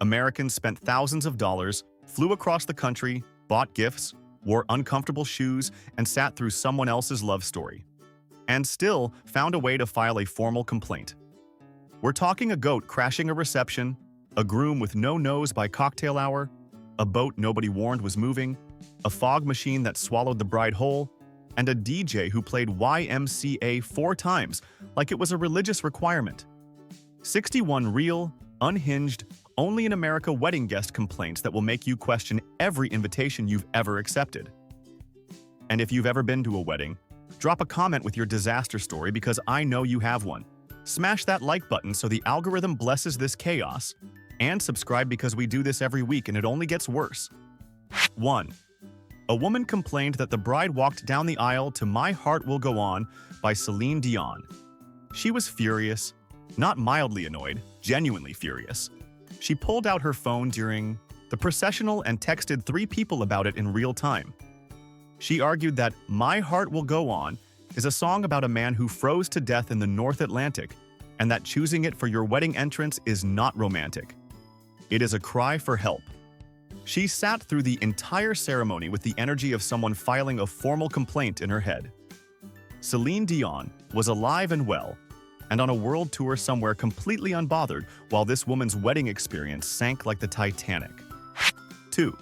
Americans spent thousands of dollars, flew across the country, bought gifts, wore uncomfortable shoes, and sat through someone else's love story. And still found a way to file a formal complaint. We're talking a goat crashing a reception, a groom with no nose by cocktail hour, a boat nobody warned was moving, a fog machine that swallowed the bride whole, and a DJ who played YMCA 4 times like it was a religious requirement. 61 real, unhinged, only in America wedding guest complaints that will make you question every invitation you've ever accepted. And if you've ever been to a wedding, drop a comment with your disaster story because I know you have one. Smash that like button so the algorithm blesses this chaos, and subscribe because we do this every week and it only gets worse. 1. A woman complained that the bride walked down the aisle to My Heart Will Go On by Celine Dion. She was furious, not mildly annoyed, genuinely furious. She pulled out her phone during the processional and texted 3 people about it in real time. She argued that My Heart Will Go On is a song about a man who froze to death in the North Atlantic, and that choosing it for your wedding entrance is not romantic. It is a cry for help. She sat through the entire ceremony with the energy of someone filing a formal complaint in her head. Celine Dion was alive and well, and on a world tour somewhere completely unbothered while this woman's wedding experience sank like the Titanic. 2.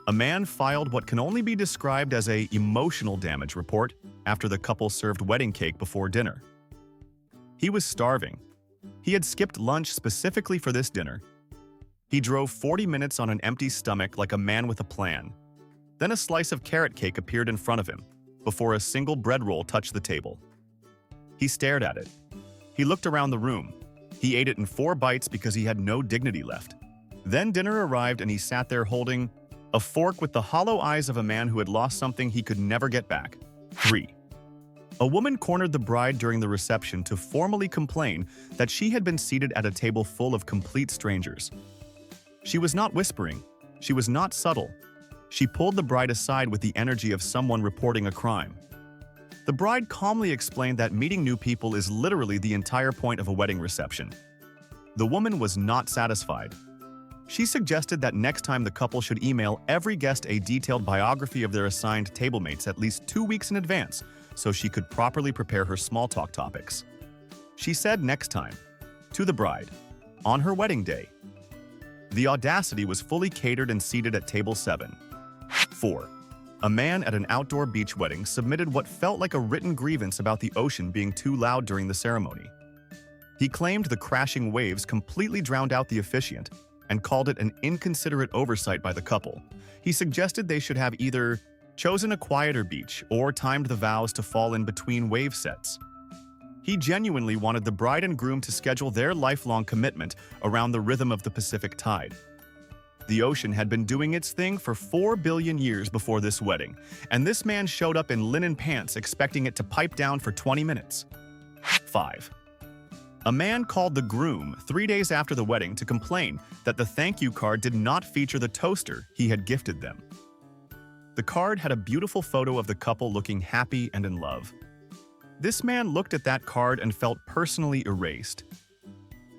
A man filed what can only be described as an emotional damage report after the couple served wedding cake before dinner. He was starving. He had skipped lunch specifically for this dinner. He drove 40 minutes on an empty stomach like a man with a plan. Then a slice of carrot cake appeared in front of him, before a single bread roll touched the table. He stared at it. He looked around the room. He ate it in 4 bites because he had no dignity left. Then dinner arrived and he sat there holding a fork with the hollow eyes of a man who had lost something he could never get back. 3. A woman cornered the bride during the reception to formally complain that she had been seated at a table full of complete strangers. She was not whispering. She was not subtle. She pulled the bride aside with the energy of someone reporting a crime. The bride calmly explained that meeting new people is literally the entire point of a wedding reception. The woman was not satisfied. She suggested that next time the couple should email every guest a detailed biography of their assigned tablemates at least 2 weeks in advance so she could properly prepare her small talk topics. She said next time, to the bride, on her wedding day. The audacity was fully catered and seated at table 7. 4. A man at an outdoor beach wedding submitted what felt like a written grievance about the ocean being too loud during the ceremony. He claimed the crashing waves completely drowned out the officiant and called it an inconsiderate oversight by the couple. He suggested they should have either chosen a quieter beach or timed the vows to fall in between wave sets. He genuinely wanted the bride and groom to schedule their lifelong commitment around the rhythm of the Pacific tide. The ocean had been doing its thing for 4 billion years before this wedding, and this man showed up in linen pants expecting it to pipe down for 20 minutes. 5. A man called the groom 3 days after the wedding to complain that the thank you card did not feature the toaster he had gifted them. The card had a beautiful photo of the couple looking happy and in love. This man looked at that card and felt personally erased.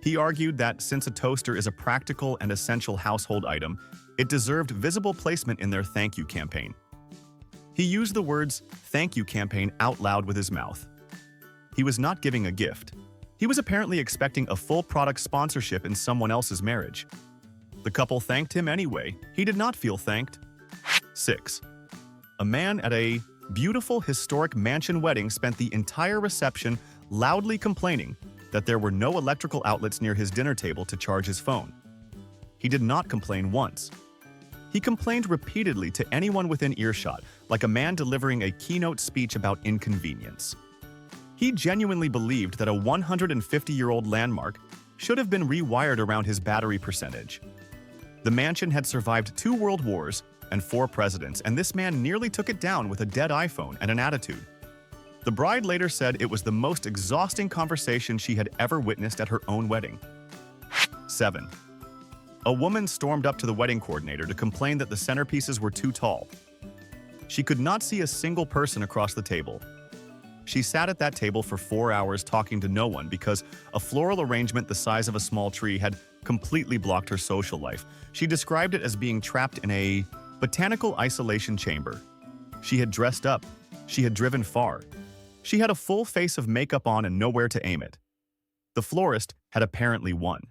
He argued that since a toaster is a practical and essential household item, it deserved visible placement in their thank you campaign. He used the words "thank you campaign" out loud with his mouth. He was not giving a gift. He was apparently expecting a full product sponsorship in someone else's marriage. The couple thanked him anyway. He did not feel thanked. 6. A man at a beautiful historic mansion wedding spent the entire reception loudly complaining that there were no electrical outlets near his dinner table to charge his phone. He did not complain once. He complained repeatedly to anyone within earshot, like a man delivering a keynote speech about inconvenience. He genuinely believed that a 150-year-old landmark should have been rewired around his battery percentage. The mansion had survived 2 world wars and 4 presidents, and this man nearly took it down with a dead iPhone and an attitude. The bride later said it was the most exhausting conversation she had ever witnessed at her own wedding. 7. A woman stormed up to the wedding coordinator to complain that the centerpieces were too tall. She could not see a single person across the table. She sat at that table for 4 hours talking to no one because a floral arrangement the size of a small tree had completely blocked her social life. She described it as being trapped in a botanical isolation chamber. She had dressed up. She had driven far. She had a full face of makeup on and nowhere to aim it. The florist had apparently won.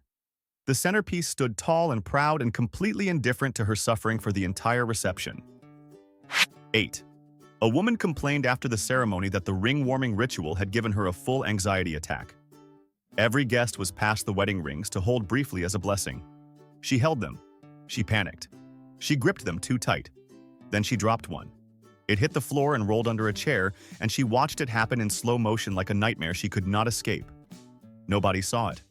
The centerpiece stood tall and proud and completely indifferent to her suffering for the entire reception. 8. A woman complained after the ceremony that the ring-warming ritual had given her a full anxiety attack. Every guest was passed the wedding rings to hold briefly as a blessing. She held them. She panicked. She gripped them too tight. Then she dropped one. It hit the floor and rolled under a chair, and she watched it happen in slow motion like a nightmare she could not escape. Nobody saw it.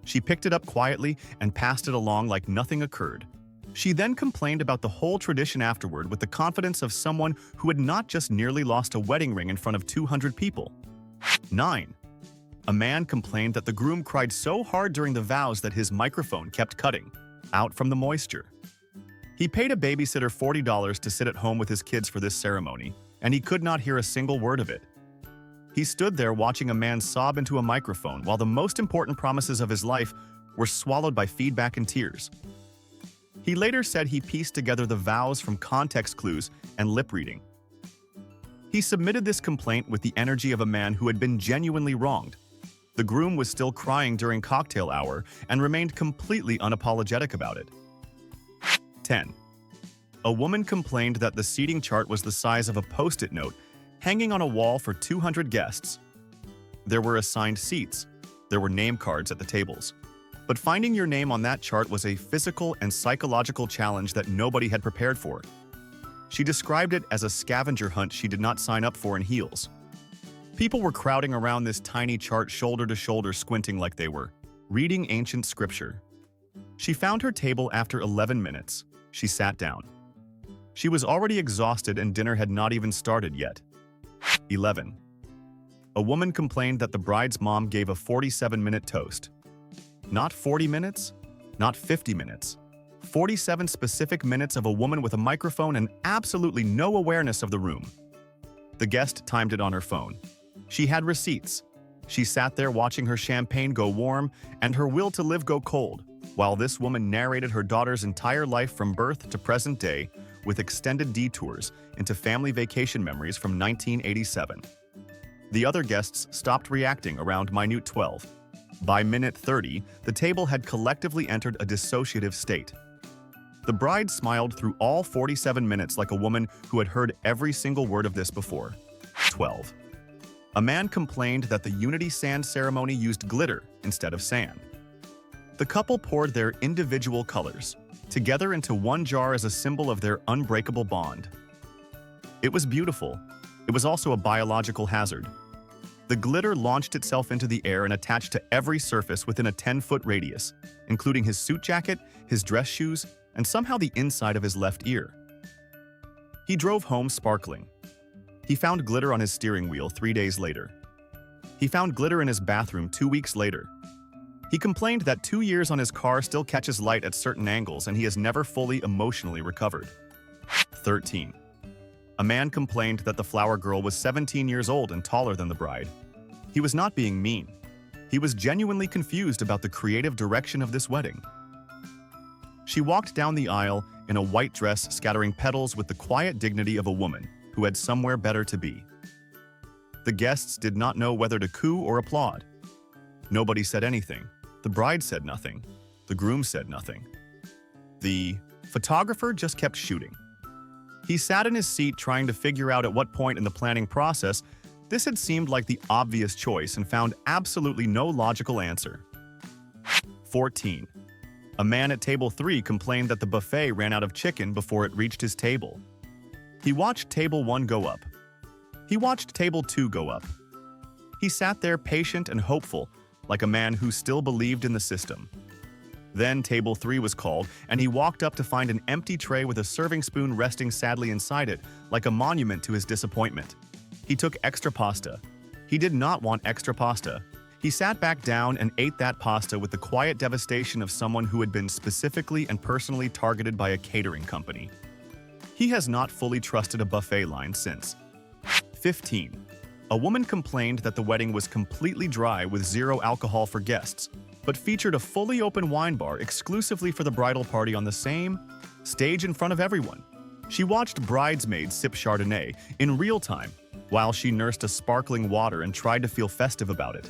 She picked it up quietly and passed it along like nothing occurred. She then complained about the whole tradition afterward with the confidence of someone who had not just nearly lost a wedding ring in front of 200 people. 9. A man complained that the groom cried so hard during the vows that his microphone kept cutting out from the moisture. He paid a babysitter $40 to sit at home with his kids for this ceremony, and he could not hear a single word of it. He stood there watching a man sob into a microphone while the most important promises of his life were swallowed by feedback and tears. He later said he pieced together the vows from context clues and lip reading. He submitted this complaint with the energy of a man who had been genuinely wronged. The groom was still crying during cocktail hour and remained completely unapologetic about it. 10. A woman complained that the seating chart was the size of a post-it note hanging on a wall for 200 guests. There were assigned seats. There were name cards at the tables. But finding your name on that chart was a physical and psychological challenge that nobody had prepared for. She described it as a scavenger hunt she did not sign up for in heels. People were crowding around this tiny chart shoulder to shoulder, squinting like they were reading ancient scripture. She found her table after 11 minutes. She sat down. She was already exhausted and dinner had not even started yet. 11. A woman complained that the bride's mom gave a 47-minute toast. Not 40 minutes, not 50 minutes. 47 specific minutes of a woman with a microphone and absolutely no awareness of the room. The guest timed it on her phone. She had receipts. She sat there watching her champagne go warm and her will to live go cold, while this woman narrated her daughter's entire life from birth to present day with extended detours into family vacation memories from 1987. The other guests stopped reacting around minute 12. By minute 30, the table had collectively entered a dissociative state. The bride smiled through all 47 minutes like a woman who had heard every single word of this before. 12. A man complained that the Unity Sand ceremony used glitter instead of sand. The couple poured their individual colors together into one jar as a symbol of their unbreakable bond. It was beautiful. It was also a biological hazard. The glitter launched itself into the air and attached to every surface within a 10-foot radius, including his suit jacket, his dress shoes, and somehow the inside of his left ear. He drove home sparkling. He found glitter on his steering wheel 3 days later. He found glitter in his bathroom 2 weeks later. He complained that 2 years on his car still catches light at certain angles and he has never fully emotionally recovered. 13. A man complained that the flower girl was 17 years old and taller than the bride. He was not being mean. He was genuinely confused about the creative direction of this wedding. She walked down the aisle in a white dress, scattering petals with the quiet dignity of a woman who had somewhere better to be. The guests did not know whether to coo or applaud. Nobody said anything. The bride said nothing. The groom said nothing. The photographer just kept shooting. He sat in his seat trying to figure out at what point in the planning process this had seemed like the obvious choice and found absolutely no logical answer. 14. A man at table 3 complained that the buffet ran out of chicken before it reached his table. He watched table 1 go up. He watched table 2 go up. He sat there patient and hopeful, like a man who still believed in the system. Then table 3 was called, and he walked up to find an empty tray with a serving spoon resting sadly inside it, like a monument to his disappointment. He took extra pasta. He did not want extra pasta. He sat back down and ate that pasta with the quiet devastation of someone who had been specifically and personally targeted by a catering company. He has not fully trusted a buffet line since. 15. A woman complained that the wedding was completely dry with zero alcohol for guests. but featured a fully open wine bar exclusively for the bridal party on the same stage in front of everyone. She watched bridesmaids sip Chardonnay in real time while she nursed a sparkling water and tried to feel festive about it.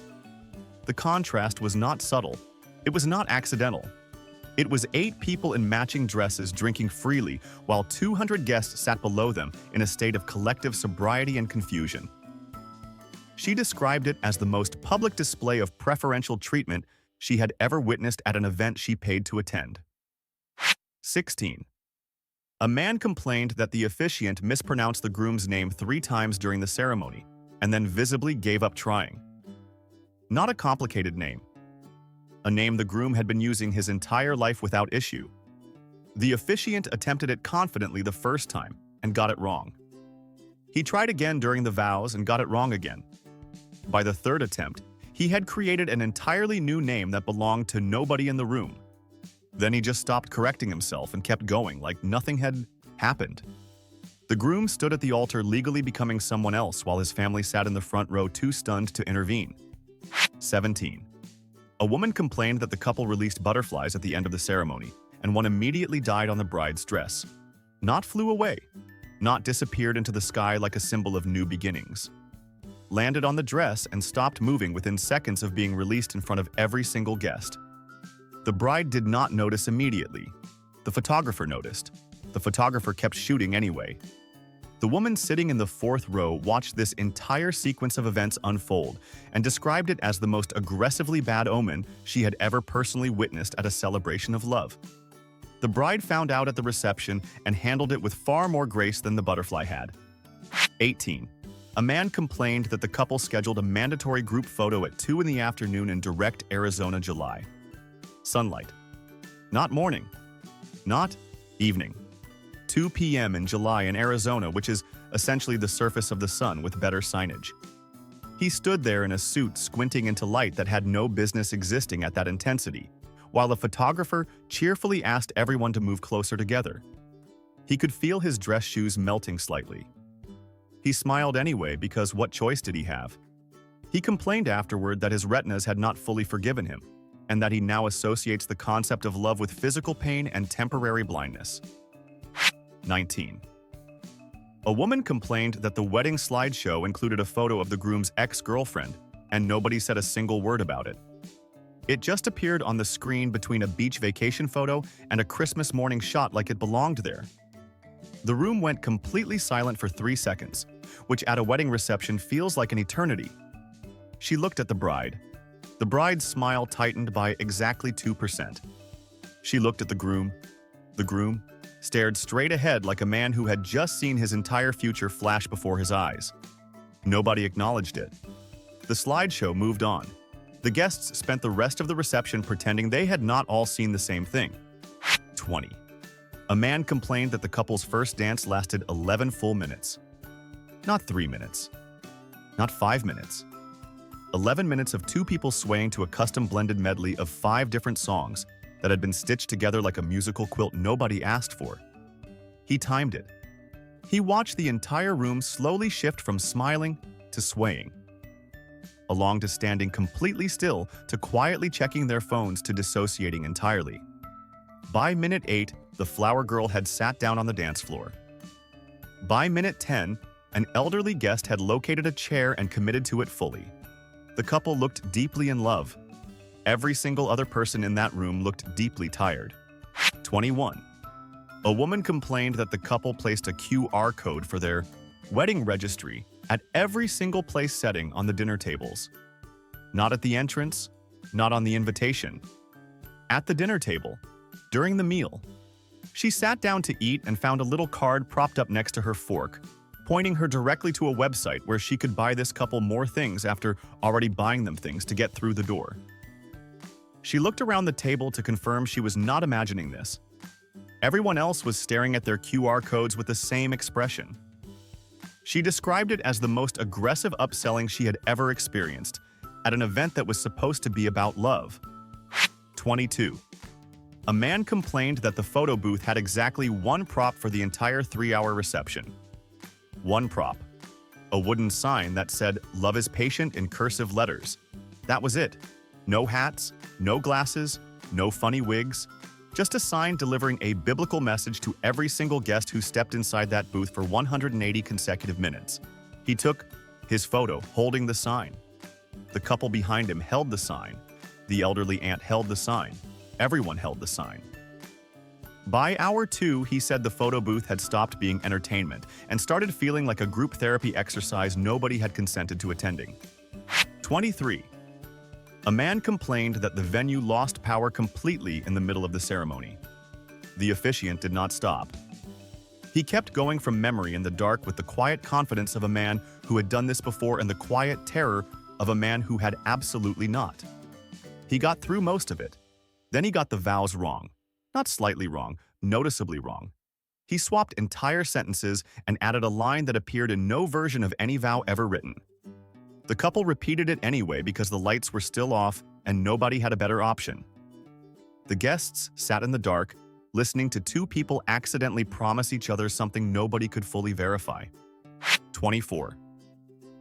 The contrast was not subtle. It was not accidental. It was 8 people in matching dresses drinking freely while 200 guests sat below them in a state of collective sobriety and confusion. She described it as the most public display of preferential treatment she had ever witnessed at an event she paid to attend. 16. A man complained that the officiant mispronounced the groom's name 3 times during the ceremony and then visibly gave up trying. Not a complicated name. A name the groom had been using his entire life without issue. The officiant attempted it confidently the first time and got it wrong. He tried again during the vows and got it wrong again. By the 3rd attempt, he had created an entirely new name that belonged to nobody in the room. Then he just stopped correcting himself and kept going like nothing had happened. The groom stood at the altar legally becoming someone else while his family sat in the front row too stunned to intervene. 17. A woman complained that the couple released butterflies at the end of the ceremony, and one immediately died on the bride's dress. Not flew away, not disappeared into the sky like a symbol of new beginnings. Landed on the dress and stopped moving within seconds of being released in front of every single guest. The bride did not notice immediately. The photographer noticed. The photographer kept shooting anyway. The woman sitting in the 4th row watched this entire sequence of events unfold and described it as the most aggressively bad omen she had ever personally witnessed at a celebration of love. The bride found out at the reception and handled it with far more grace than the butterfly had. 18. A man complained that the couple scheduled a mandatory group photo at 2 in the afternoon in direct Arizona, July. Sunlight. Not morning. Not evening. 2 p.m. in July in Arizona, which is essentially the surface of the sun with better signage. He stood there in a suit squinting into light that had no business existing at that intensity, while a photographer cheerfully asked everyone to move closer together. He could feel his dress shoes melting slightly. He smiled anyway because what choice did he have? He complained afterward that his retinas had not fully forgiven him, and that he now associates the concept of love with physical pain and temporary blindness. 19. A woman complained that the wedding slideshow included a photo of the groom's ex-girlfriend, and nobody said a single word about it. It just appeared on the screen between a beach vacation photo and a Christmas morning shot like it belonged there. The room went completely silent for 3 seconds, which at a wedding reception feels like an eternity. She looked at the bride. The bride's smile tightened by exactly 2%. She looked at the groom. The groom stared straight ahead like a man who had just seen his entire future flash before his eyes. Nobody acknowledged it. The slideshow moved on. The guests spent the rest of the reception pretending they had not all seen the same thing. 20. A man complained that the couple's first dance lasted 11 full minutes. Not 3 minutes. Not 5 minutes. 11 minutes of 2 people swaying to a custom-blended medley of 5 different songs that had been stitched together like a musical quilt nobody asked for. He timed it. He watched the entire room slowly shift from smiling to swaying, along to standing completely still to quietly checking their phones to dissociating entirely. By minute 8, the flower girl had sat down on the dance floor. By minute 10, an elderly guest had located a chair and committed to it fully. The couple looked deeply in love. Every single other person in that room looked deeply tired. 21. A woman complained that the couple placed a QR code for their wedding registry at every single place setting on the dinner tables. Not at the entrance, not on the invitation. At the dinner table, during the meal. She sat down to eat and found a little card propped up next to her fork, pointing her directly to a website where she could buy this couple more things after already buying them things to get through the door. She looked around the table to confirm she was not imagining this. Everyone else was staring at their QR codes with the same expression. She described it as the most aggressive upselling she had ever experienced at an event that was supposed to be about love. 22. A man complained that the photo booth had exactly 1 prop for the entire 3-hour reception. 1 prop. A wooden sign that said, "Love is patient" in cursive letters. That was it. No hats, no glasses, no funny wigs, just a sign delivering a biblical message to every single guest who stepped inside that booth for 180 consecutive minutes. He took his photo holding the sign. The couple behind him held the sign. The elderly aunt held the sign. Everyone held the sign. By hour 2, he said the photo booth had stopped being entertainment and started feeling like a group therapy exercise nobody had consented to attending. 23. A man complained that the venue lost power completely in the middle of the ceremony. The officiant did not stop. He kept going from memory in the dark with the quiet confidence of a man who had done this before and the quiet terror of a man who had absolutely not. He got through most of it. Then he got the vows wrong. Not slightly wrong, noticeably wrong. He swapped entire sentences and added a line that appeared in no version of any vow ever written. The couple repeated it anyway because the lights were still off and nobody had a better option. The guests sat in the dark, listening to two people accidentally promise each other something nobody could fully verify. 24.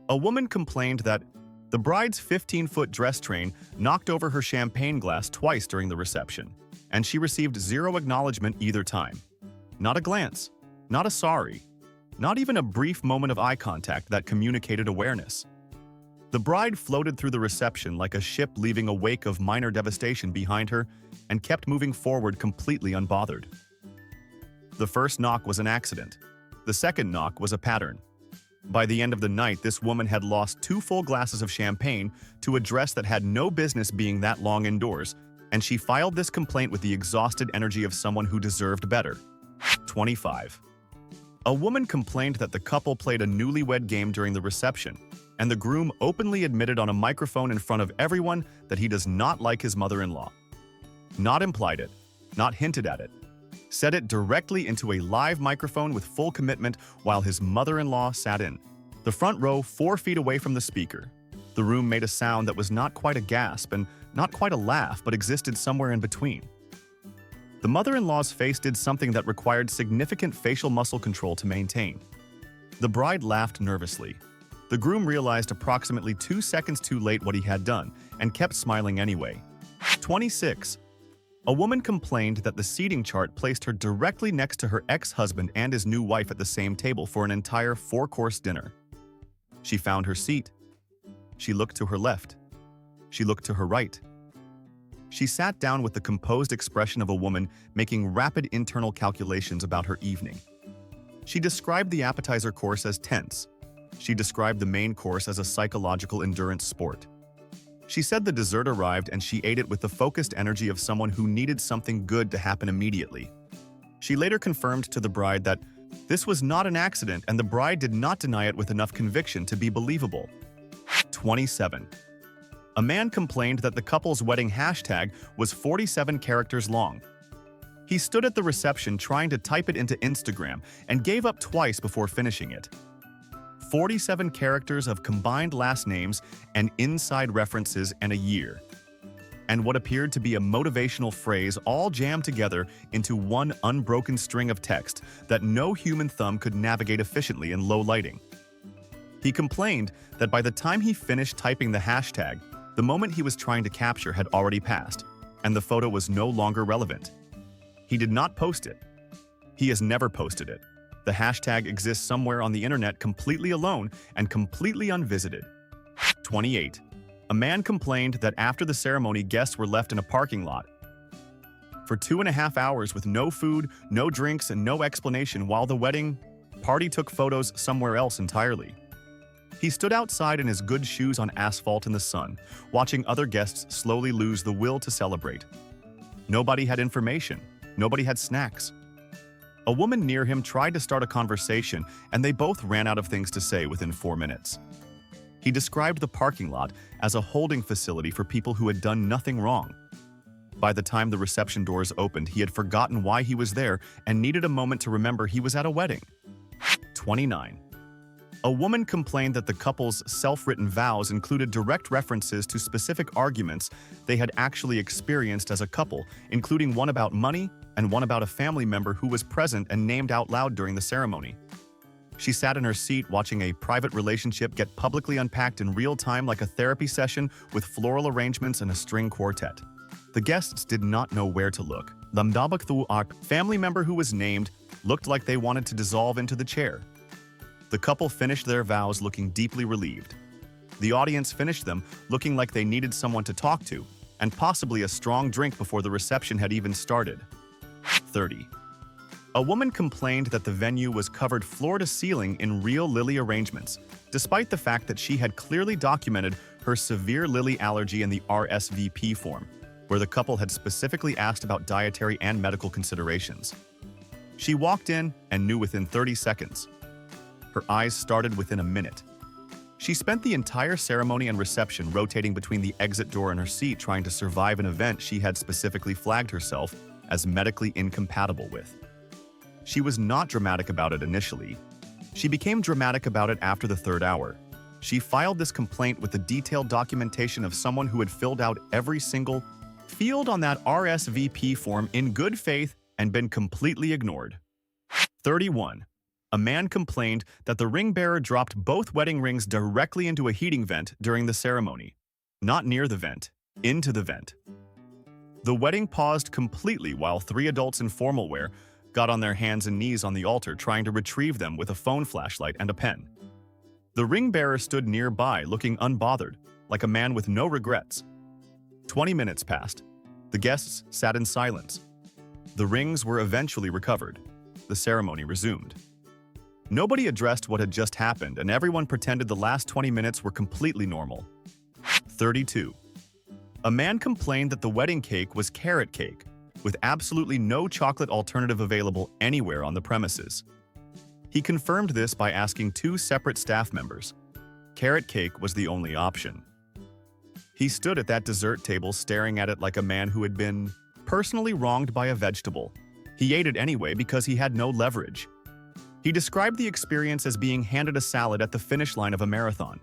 A woman complained that the bride's 15-foot dress train knocked over her champagne glass twice during the reception, and she received zero acknowledgement either time. Not a glance, not a sorry, not even a brief moment of eye contact that communicated awareness. The bride floated through the reception like a ship leaving a wake of minor devastation behind her and kept moving forward completely unbothered. The first knock was an accident. The second knock was a pattern. By the end of the night, this woman had lost 2 full glasses of champagne to a dress that had no business being that long indoors, and she filed this complaint with the exhausted energy of someone who deserved better. 25. A woman complained that the couple played a newlywed game during the reception, and the groom openly admitted on a microphone in front of everyone that he does not like his mother-in-law. Not implied it, not hinted at it. Said it directly into a live microphone with full commitment while his mother-in-law sat in the front row 4 feet away from the speaker. The room made a sound that was not quite a gasp and not quite a laugh, but existed somewhere in between. The mother-in-law's face did something that required significant facial muscle control to maintain. The bride laughed nervously. The groom realized approximately 2 seconds too late what he had done and kept smiling anyway. 26. A woman complained that the seating chart placed her directly next to her ex-husband and his new wife at the same table for an entire 4-course dinner. She found her seat. She looked to her left. She looked to her right. She sat down with the composed expression of a woman making rapid internal calculations about her evening. She described the appetizer course as tense. She described the main course as a psychological endurance sport. She said the dessert arrived and she ate it with the focused energy of someone who needed something good to happen immediately. She later confirmed to the bride that this was not an accident, and the bride did not deny it with enough conviction to be believable. 27. A man complained that the couple's wedding hashtag was 47 characters long. He stood at the reception trying to type it into Instagram and gave up twice before finishing it. 47 characters of combined last names and inside references and a year. And what appeared to be a motivational phrase all jammed together into one unbroken string of text that no human thumb could navigate efficiently in low lighting. He complained that by the time he finished typing the hashtag, the moment he was trying to capture had already passed, and the photo was no longer relevant. He did not post it. He has never posted it. The hashtag exists somewhere on the internet completely alone and completely unvisited. 28. A man complained that after the ceremony, guests were left in a parking lot for 2.5 hours with no food, no drinks, and no explanation while the wedding party took photos somewhere else entirely. He stood outside in his good shoes on asphalt in the sun, watching other guests slowly lose the will to celebrate. Nobody had information. Nobody had snacks. A woman near him tried to start a conversation, and they both ran out of things to say within 4 minutes. He described the parking lot as a holding facility for people who had done nothing wrong. By the time the reception doors opened, he had forgotten why he was there and needed a moment to remember he was at a wedding. 29. A woman complained that the couple's self-written vows included direct references to specific arguments they had actually experienced as a couple, including one about money and one about a family member who was present and named out loud during the ceremony. She sat in her seat watching a private relationship get publicly unpacked in real time like a therapy session with floral arrangements and a string quartet. The guests did not know where to look. The family member who was named looked like they wanted to dissolve into the chair. The couple finished their vows looking deeply relieved. The audience finished them looking like they needed someone to talk to, and possibly a strong drink before the reception had even started. 30. A woman complained that the venue was covered floor to ceiling in real lily arrangements, despite the fact that she had clearly documented her severe lily allergy in the RSVP form, where the couple had specifically asked about dietary and medical considerations. She walked in and knew within 30 seconds. Her eyes started within a minute. She spent the entire ceremony and reception rotating between the exit door and her seat trying to survive an event she had specifically flagged herself as medically incompatible with. She was not dramatic about it initially. She became dramatic about it after the third hour. She filed this complaint with the detailed documentation of someone who had filled out every single field on that RSVP form in good faith and been completely ignored. 31. A man complained that the ring bearer dropped both wedding rings directly into a heating vent during the ceremony. Not near the vent, into the vent. The wedding paused completely while 3 adults in formal wear got on their hands and knees on the altar trying to retrieve them with a phone flashlight and a pen. The ring bearer stood nearby looking unbothered, like a man with no regrets. 20 minutes passed. The guests sat in silence. The rings were eventually recovered. The ceremony resumed. Nobody addressed what had just happened, and everyone pretended the last 20 minutes were completely normal. 32. A man complained that the wedding cake was carrot cake, with absolutely no chocolate alternative available anywhere on the premises. He confirmed this by asking 2 separate staff members. Carrot cake was the only option. He stood at that dessert table staring at it like a man who had been personally wronged by a vegetable. He ate it anyway because he had no leverage. He described the experience as being handed a salad at the finish line of a marathon.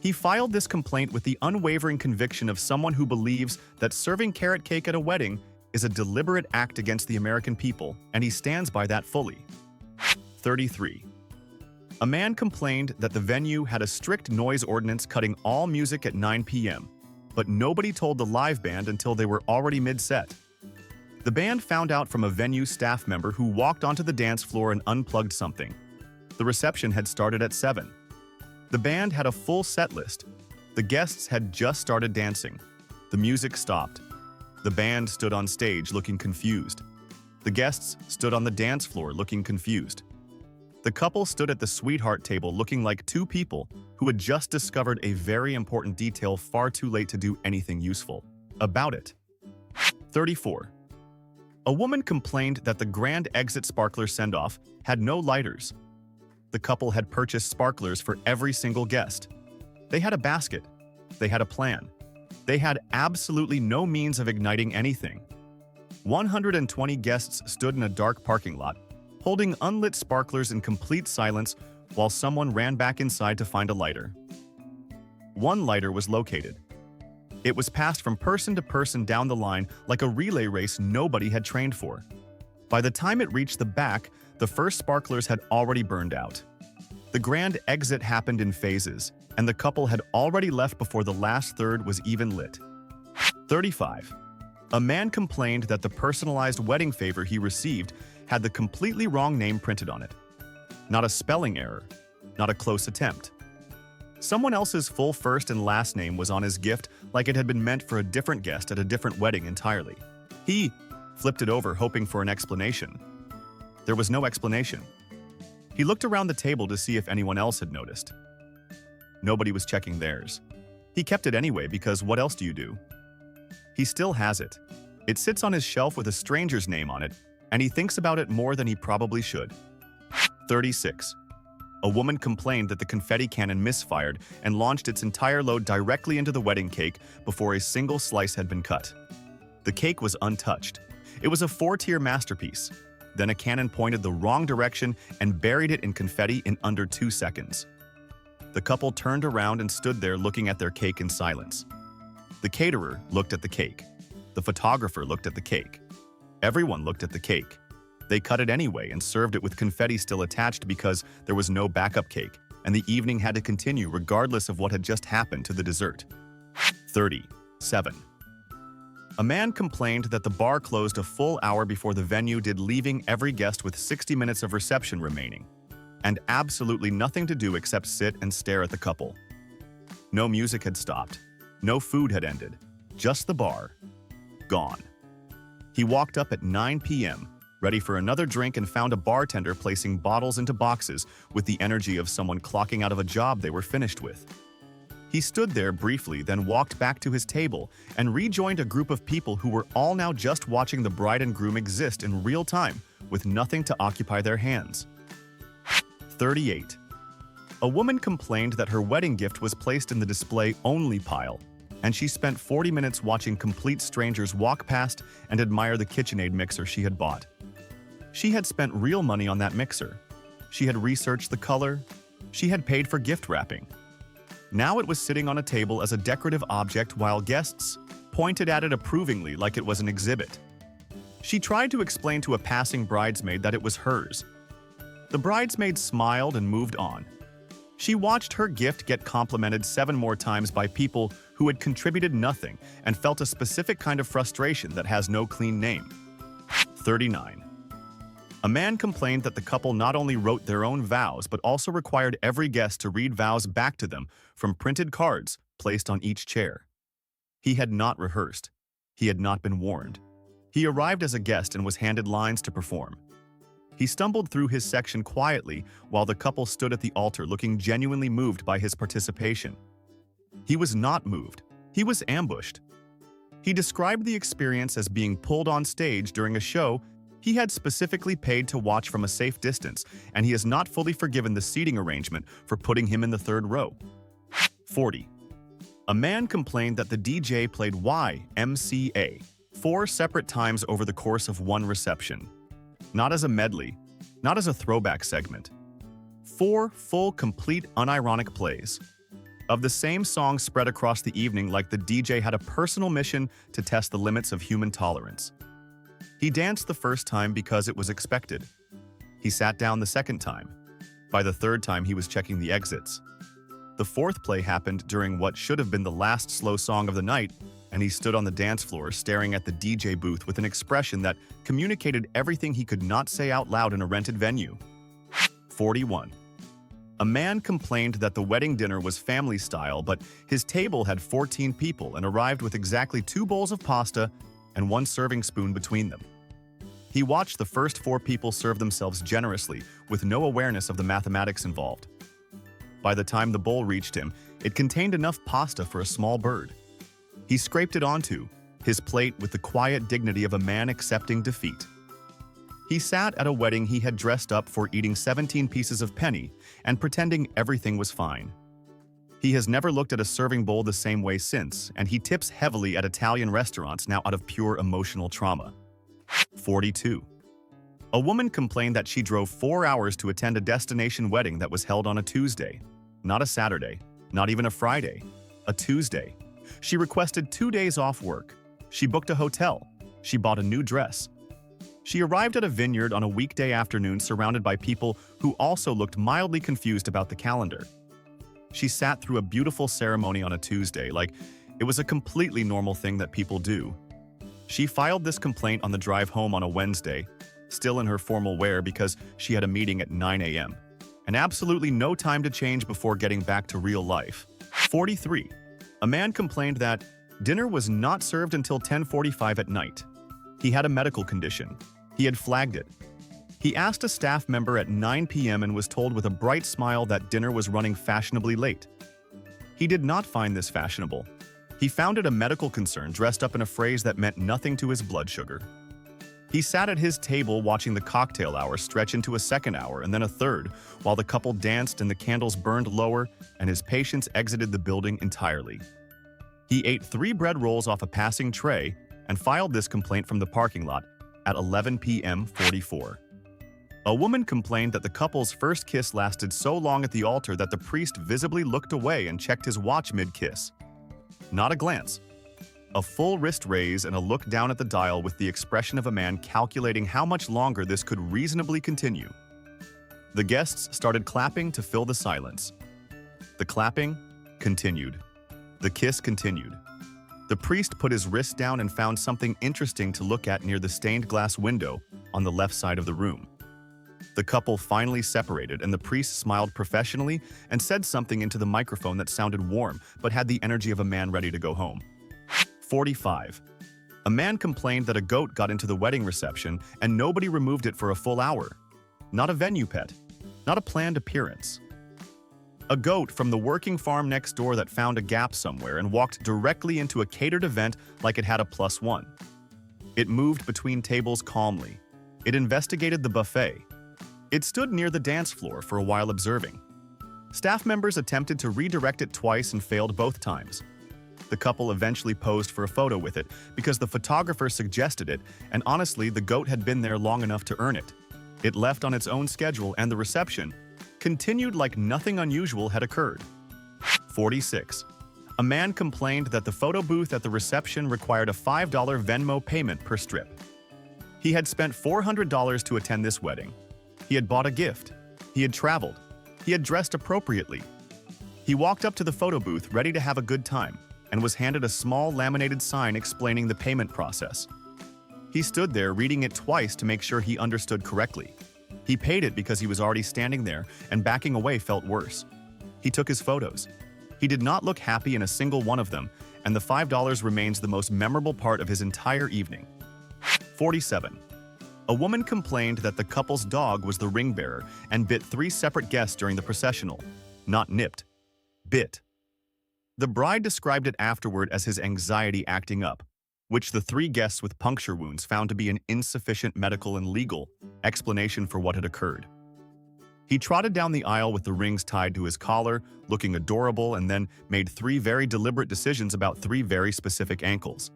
He filed this complaint with the unwavering conviction of someone who believes that serving carrot cake at a wedding is a deliberate act against the American people, and he stands by that fully. 33. A man complained that the venue had a strict noise ordinance cutting all music at 9 p.m., but nobody told the live band until they were already mid-set. The band found out from a venue staff member who walked onto the dance floor and unplugged something. The reception had started at 7. The band had a full set list. The guests had just started dancing. The music stopped. The band stood on stage looking confused. The guests stood on the dance floor looking confused. The couple stood at the sweetheart table looking like 2 people who had just discovered a very important detail far too late to do anything useful about it. 34. A woman complained that the grand exit sparkler send-off had no lighters. The couple had purchased sparklers for every single guest. They had a basket. They had a plan. They had absolutely no means of igniting anything. 120 guests stood in a dark parking lot, holding unlit sparklers in complete silence while someone ran back inside to find a lighter. 1 lighter was located. It was passed from person to person down the line like a relay race nobody had trained for. By the time it reached the back, the first sparklers had already burned out. The grand exit happened in phases, and the couple had already left before the last third was even lit. 35. A man complained that the personalized wedding favor he received had the completely wrong name printed on it. Not a spelling error, not a close attempt. Someone else's full first and last name was on his gift like it had been meant for a different guest at a different wedding entirely. He flipped it over hoping for an explanation. There was no explanation. He looked around the table to see if anyone else had noticed. Nobody was checking theirs. He kept it anyway because what else do you do? He still has it. It sits on his shelf with a stranger's name on it, and he thinks about it more than he probably should. 36. A woman complained that the confetti cannon misfired and launched its entire load directly into the wedding cake before a single slice had been cut. The cake was untouched. It was a 4-tier masterpiece. Then a cannon pointed the wrong direction and buried it in confetti in under 2 seconds. The couple turned around and stood there looking at their cake in silence. The caterer looked at the cake. The photographer looked at the cake. Everyone looked at the cake. They cut it anyway and served it with confetti still attached because there was no backup cake, and the evening had to continue regardless of what had just happened to the dessert. 37. A man complained that the bar closed a full hour before the venue did, leaving every guest with 60 minutes of reception remaining, and absolutely nothing to do except sit and stare at the couple. No music had stopped. No food had ended. Just the bar. Gone. He walked up at 9 p.m., ready for another drink, and found a bartender placing bottles into boxes with the energy of someone clocking out of a job they were finished with. He stood there briefly, then walked back to his table and rejoined a group of people who were all now just watching the bride and groom exist in real time with nothing to occupy their hands. 38. A woman complained that her wedding gift was placed in the display-only pile, and she spent 40 minutes watching complete strangers walk past and admire the KitchenAid mixer she had bought. She had spent real money on that mixer. She had researched the color. She had paid for gift wrapping. Now it was sitting on a table as a decorative object while guests pointed at it approvingly like it was an exhibit. She tried to explain to a passing bridesmaid that it was hers. The bridesmaid smiled and moved on. She watched her gift get complimented 7 more times by people who had contributed nothing and felt a specific kind of frustration that has no clean name. 39. A man complained that the couple not only wrote their own vows but also required every guest to read vows back to them from printed cards placed on each chair. He had not rehearsed. He had not been warned. He arrived as a guest and was handed lines to perform. He stumbled through his section quietly while the couple stood at the altar looking genuinely moved by his participation. He was not moved. He was ambushed. He described the experience as being pulled on stage during a show he had specifically paid to watch from a safe distance, and he has not fully forgiven the seating arrangement for putting him in the 3rd row. 40. A man complained that the DJ played YMCA 4 separate times over the course of one reception. Not as a medley, not as a throwback segment. 4 full, complete, unironic plays of the same song spread across the evening like the DJ had a personal mission to test the limits of human tolerance. He danced the first time because it was expected. He sat down the second time. By the 3rd time, he was checking the exits. The 4th play happened during what should have been the last slow song of the night, and he stood on the dance floor staring at the DJ booth with an expression that communicated everything he could not say out loud in a rented venue. 41. A man complained that the wedding dinner was family style, but his table had 14 people and arrived with exactly 2 bowls of pasta and 1 serving spoon between them. He watched the first 4 people serve themselves generously with no awareness of the mathematics involved. By the time the bowl reached him, it contained enough pasta for a small bird. He scraped it onto his plate with the quiet dignity of a man accepting defeat. He sat at a wedding he had dressed up for eating 17 pieces of penny and pretending everything was fine. He has never looked at a serving bowl the same way since, and he tips heavily at Italian restaurants now out of pure emotional trauma. 42. A woman complained that she drove 4 hours to attend a destination wedding that was held on a Tuesday. Not a Saturday, not even a Friday, a Tuesday. She requested 2 days off work. She booked a hotel. She bought a new dress. She arrived at a vineyard on a weekday afternoon surrounded by people who also looked mildly confused about the calendar. She sat through a beautiful ceremony on a Tuesday like it was a completely normal thing that people do. She filed this complaint on the drive home on a Wednesday, still in her formal wear because she had a meeting at 9 a.m. and absolutely no time to change before getting back to real life. 43. A man complained that dinner was not served until 10:45 at night. He had a medical condition. He had flagged it. He asked a staff member at 9 p.m. and was told with a bright smile that dinner was running fashionably late. He did not find this fashionable. He found it a medical concern dressed up in a phrase that meant nothing to his blood sugar. He sat at his table watching the cocktail hour stretch into a 2nd hour and then a 3rd, while the couple danced and the candles burned lower and his patients exited the building entirely. He ate 3 bread rolls off a passing tray and filed this complaint from the parking lot at 11 p.m. 44. A woman complained that the couple's first kiss lasted so long at the altar that the priest visibly looked away and checked his watch mid-kiss. Not a glance. a full wrist raise and a look down at the dial with the expression of a man calculating how much longer this could reasonably continue. The guests started clapping to fill the silence. The clapping continued. The kiss continued. The priest put his wrist down and found something interesting to look at near the stained glass window on the left side of the room. The couple finally separated, and the priest smiled professionally and said something into the microphone that sounded warm but had the energy of a man ready to go home. 45. A man complained that a goat got into the wedding reception and nobody removed it for a full hour. Not a venue pet. Not a planned appearance. A goat from the working farm next door that found a gap somewhere and walked directly into a catered event like it had a +1. It moved between tables calmly. It investigated the buffet. It stood near the dance floor for a while observing. Staff members attempted to redirect it twice and failed both times. The couple eventually posed for a photo with it because the photographer suggested it, and honestly, the goat had been there long enough to earn it. It left on its own schedule, and the reception continued like nothing unusual had occurred. 46. A man complained that the photo booth at the reception required a $5 Venmo payment per strip. He had spent $400 to attend this wedding. He had bought a gift. He had traveled. He had dressed appropriately. He walked up to the photo booth ready to have a good time and was handed a small laminated sign explaining the payment process. He stood there reading it twice to make sure he understood correctly. He paid it because he was already standing there, and backing away felt worse. He took his photos. He did not look happy in a single one of them, and the $5 remains the most memorable part of his entire evening. 47. A woman complained that the couple's dog was the ring bearer and bit 3 separate guests during the processional. Not nipped. Bit. The bride described it afterward as his anxiety acting up, which the 3 guests with puncture wounds found to be an insufficient medical and legal explanation for what had occurred. He trotted down the aisle with the rings tied to his collar, looking adorable, and then made 3 very deliberate decisions about 3 very specific ankles.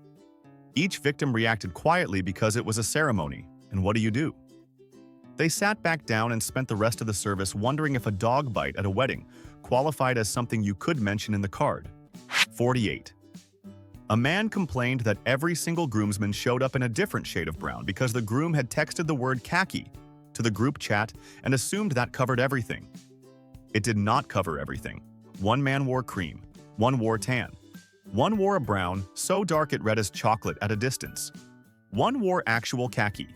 Each victim reacted quietly because it was a ceremony, and what do? They sat back down and spent the rest of the service wondering if a dog bite at a wedding qualified as something you could mention in the card. 48. A man complained that every single groomsman showed up in a different shade of brown because the groom had texted the word khaki to the group chat and assumed that covered everything. It did not cover everything. One man wore cream, one wore tan, one wore a brown so dark it read as chocolate at a distance. One wore actual khaki.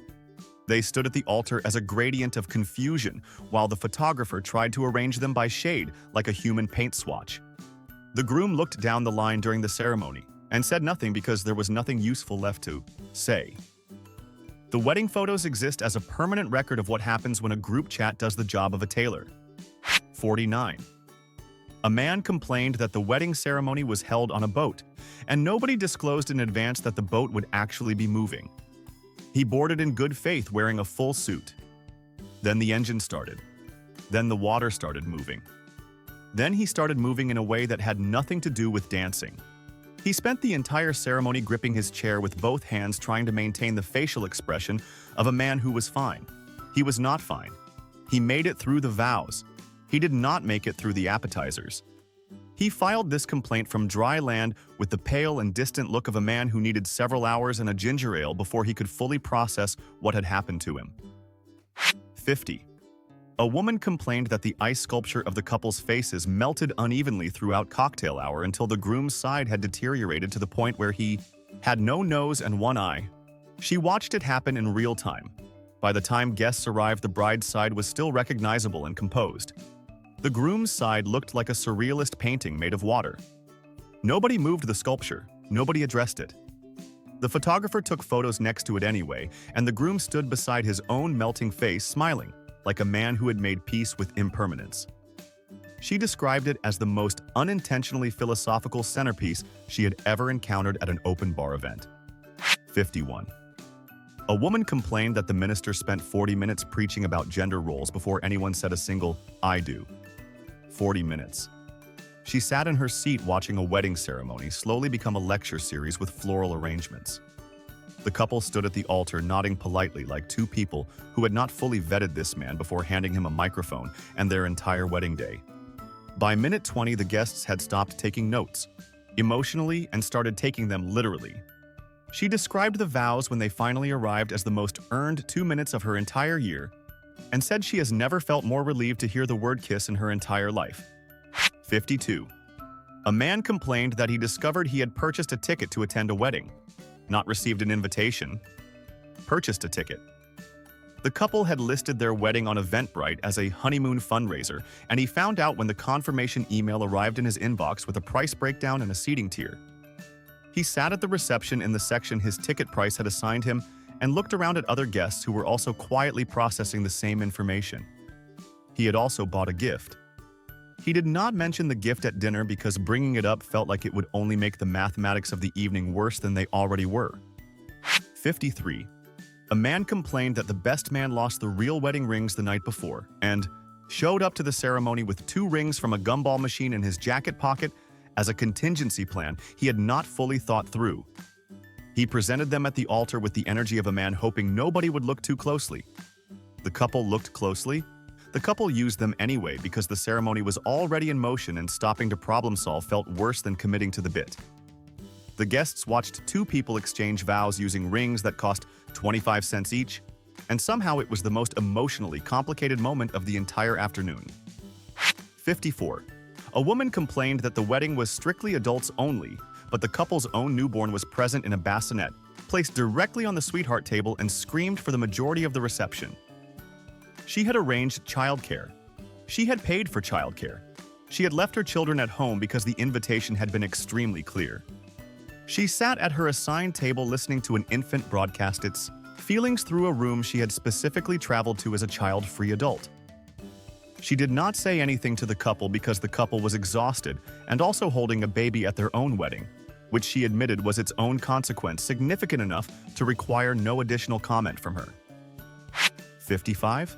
They stood at the altar as a gradient of confusion while the photographer tried to arrange them by shade like a human paint swatch. The groom looked down the line during the ceremony and said nothing because there was nothing useful left to say. The wedding photos exist as a permanent record of what happens when a group chat does the job of a tailor. 49. A man complained that the wedding ceremony was held on a boat, and nobody disclosed in advance that the boat would actually be moving. He boarded in good faith wearing a full suit. Then the engine started. Then the water started moving. Then he started moving in a way that had nothing to do with dancing. He spent the entire ceremony gripping his chair with both hands trying to maintain the facial expression of a man who was fine. He was not fine. He made it through the vows. He did not make it through the appetizers. He filed this complaint from dry land with the pale and distant look of a man who needed several hours and a ginger ale before he could fully process what had happened to him. 50. A woman complained that the ice sculpture of the couple's faces melted unevenly throughout cocktail hour until the groom's side had deteriorated to the point where he had no nose and one eye. She watched it happen in real time. By the time guests arrived, the bride's side was still recognizable and composed. The groom's side looked like a surrealist painting made of water. Nobody moved the sculpture. Nobody addressed it. The photographer took photos next to it anyway, and the groom stood beside his own melting face, smiling, like a man who had made peace with impermanence. She described it as the most unintentionally philosophical centerpiece she had ever encountered at an open bar event. 51. A woman complained that the minister spent 40 minutes preaching about gender roles before anyone said a single, "I do." 40 minutes. She sat in her seat watching a wedding ceremony slowly become a lecture series with floral arrangements. The couple stood at the altar nodding politely like 2 people who had not fully vetted this man before handing him a microphone and their entire wedding day. By minute 20, the guests had stopped taking notes. emotionally, and started taking them literally. She described the vows when they finally arrived as the most earned 2 minutes of her entire year, and said she has never felt more relieved to hear the word kiss in her entire life. 52. A man complained that he discovered he had purchased a ticket to attend a wedding, not received an invitation, purchased a ticket. The couple had listed their wedding on Eventbrite as a honeymoon fundraiser, and he found out when the confirmation email arrived in his inbox with a price breakdown and a seating tier. He sat at the reception in the section his ticket price had assigned him and looked around at other guests who were also quietly processing the same information. He had also bought a gift. He did not mention the gift at dinner because bringing it up felt like it would only make the mathematics of the evening worse than they already were. 53. A man complained that the best man lost the real wedding rings the night before and showed up to the ceremony with 2 rings from a gumball machine in his jacket pocket as a contingency plan he had not fully thought through. He presented them at the altar with the energy of a man hoping nobody would look too closely. The couple looked closely. The couple used them anyway because the ceremony was already in motion and stopping to problem solve felt worse than committing to the bit. The guests watched 2 people exchange vows using rings that cost 25 cents each, and somehow it was the most emotionally complicated moment of the entire afternoon. 54. A woman complained that the wedding was strictly adults only, but the couple's own newborn was present in a bassinet, placed directly on the sweetheart table, and screamed for the majority of the reception. She had arranged childcare. She had paid for childcare. She had left her children at home because the invitation had been extremely clear. She sat at her assigned table listening to an infant broadcast its feelings through a room she had specifically traveled to as a child-free adult. She did not say anything to the couple because the couple was exhausted and also holding a baby at their own wedding, which she admitted was its own consequence significant enough to require no additional comment from her. 55.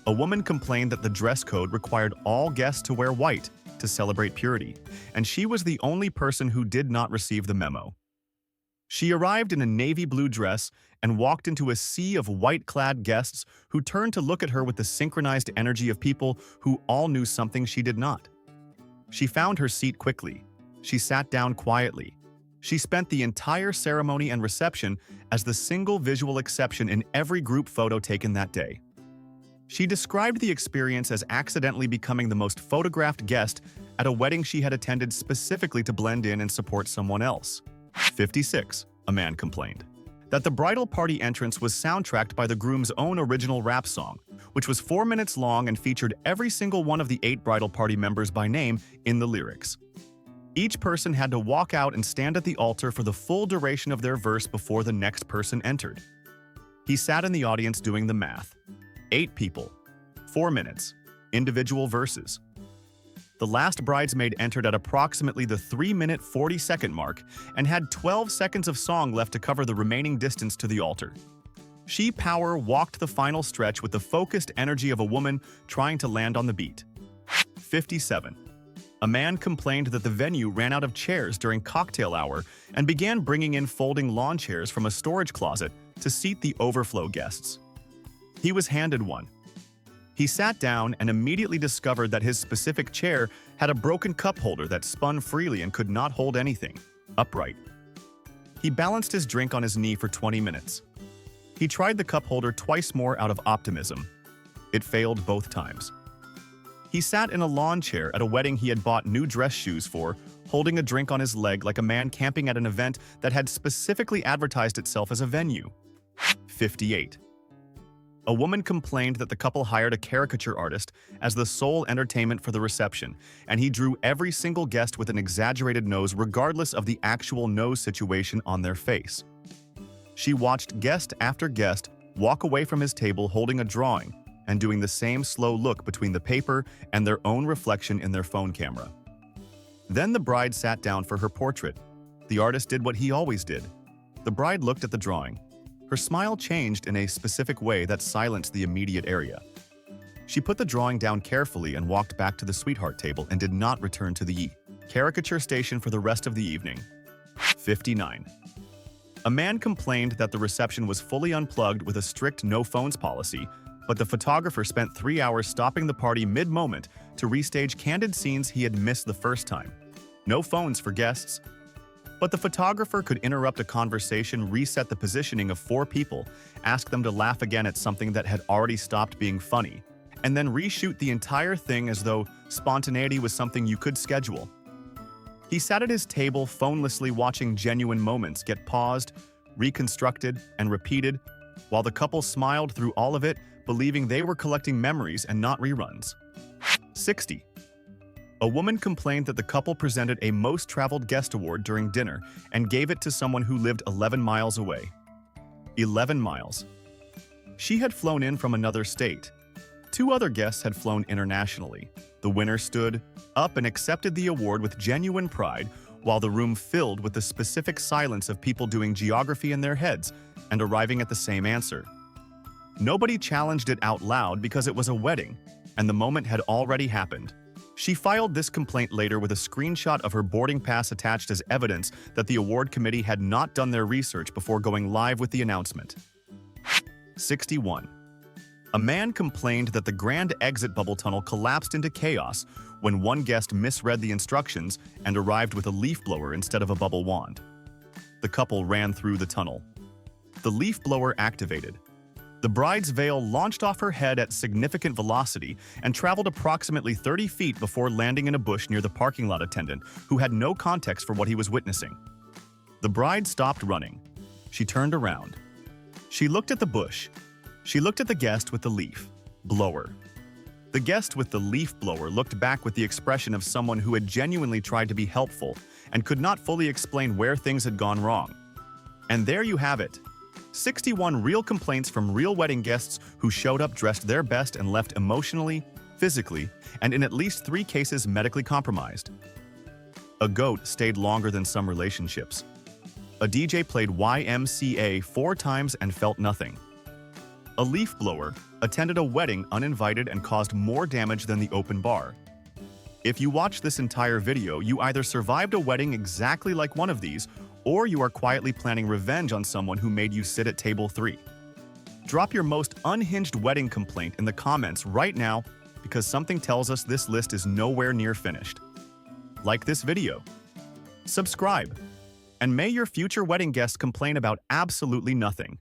A woman complained that the dress code required all guests to wear white to celebrate purity, and she was the only person who did not receive the memo. She arrived in a navy blue dress and walked into a sea of white-clad guests who turned to look at her with the synchronized energy of people who all knew something she did not. She found her seat quickly. She sat down quietly. She spent the entire ceremony and reception as the single visual exception in every group photo taken that day. She described the experience as accidentally becoming the most photographed guest at a wedding she had attended specifically to blend in and support someone else. 56. A man complained that the bridal party entrance was soundtracked by the groom's own original rap song, which was 4 minutes long and featured every single one of the 8 bridal party members by name in the lyrics. Each person had to walk out and stand at the altar for the full duration of their verse before the next person entered. He sat in the audience doing the math. 8 people, 4 minutes, individual verses. The last bridesmaid entered at approximately the 3-minute 40-second mark and had 12 seconds of song left to cover the remaining distance to the altar. She power walked the final stretch with the focused energy of a woman trying to land on the beat. 57. A man complained that the venue ran out of chairs during cocktail hour and began bringing in folding lawn chairs from a storage closet to seat the overflow guests. He was handed one. He sat down and immediately discovered that his specific chair had a broken cup holder that spun freely and could not hold anything upright. He balanced his drink on his knee for 20 minutes. He tried the cup holder twice more out of optimism. It failed both times. He sat in a lawn chair at a wedding he had bought new dress shoes for, holding a drink on his leg like a man camping at an event that had specifically advertised itself as a venue. 58. A woman complained that the couple hired a caricature artist as the sole entertainment for the reception, and he drew every single guest with an exaggerated nose regardless of the actual nose situation on their face. She watched guest after guest walk away from his table holding a drawing and doing the same slow look between the paper and their own reflection in their phone camera. Then the bride sat down for her portrait. The artist did what he always did. The bride looked at the drawing. Her smile changed in a specific way that silenced the immediate area. She put the drawing down carefully and walked back to the sweetheart table and did not return to the caricature station for the rest of the evening. 59. A man complained that the reception was fully unplugged with a strict no phones policy, but the photographer spent 3 hours stopping the party mid-moment to restage candid scenes he had missed the first time. No phones for guests. But the photographer could interrupt a conversation, reset the positioning of four people, ask them to laugh again at something that had already stopped being funny, and then reshoot the entire thing as though spontaneity was something you could schedule. He sat at his table phonelessly watching genuine moments get paused, reconstructed, and repeated, while the couple smiled through all of it, believing they were collecting memories and not reruns. 60. A woman complained that the couple presented a Most Traveled Guest award during dinner and gave it to someone who lived 11 miles away. 11 miles. She had flown in from another state. Two other guests had flown internationally. The winner stood up and accepted the award with genuine pride, while the room filled with the specific silence of people doing geography in their heads and arriving at the same answer. Nobody challenged it out loud because it was a wedding, and the moment had already happened. She filed this complaint later with a screenshot of her boarding pass attached as evidence that the award committee had not done their research before going live with the announcement. 61. A man complained that the grand exit bubble tunnel collapsed into chaos when one guest misread the instructions and arrived with a leaf blower instead of a bubble wand. The couple ran through the tunnel. The leaf blower activated. The bride's veil launched off her head at significant velocity and traveled approximately 30 feet before landing in a bush near the parking lot attendant, who had no context for what he was witnessing. The bride stopped running. She turned around. She looked at the bush. She looked at the guest with the leaf blower. The guest with the leaf blower looked back with the expression of someone who had genuinely tried to be helpful and could not fully explain where things had gone wrong. And there you have it. 61 real complaints from real wedding guests who showed up dressed their best and left emotionally, physically, and in at least 3 cases medically compromised. A goat stayed longer than some relationships. A DJ played YMCA 4 times and felt nothing. A leaf blower attended a wedding uninvited and caused more damage than the open bar. If you watch this entire video, you either survived a wedding exactly like one of these, or you are quietly planning revenge on someone who made you sit at table 3. Drop your most unhinged wedding complaint in the comments right now, because something tells us this list is nowhere near finished. Like this video. Subscribe. And may your future wedding guests complain about absolutely nothing.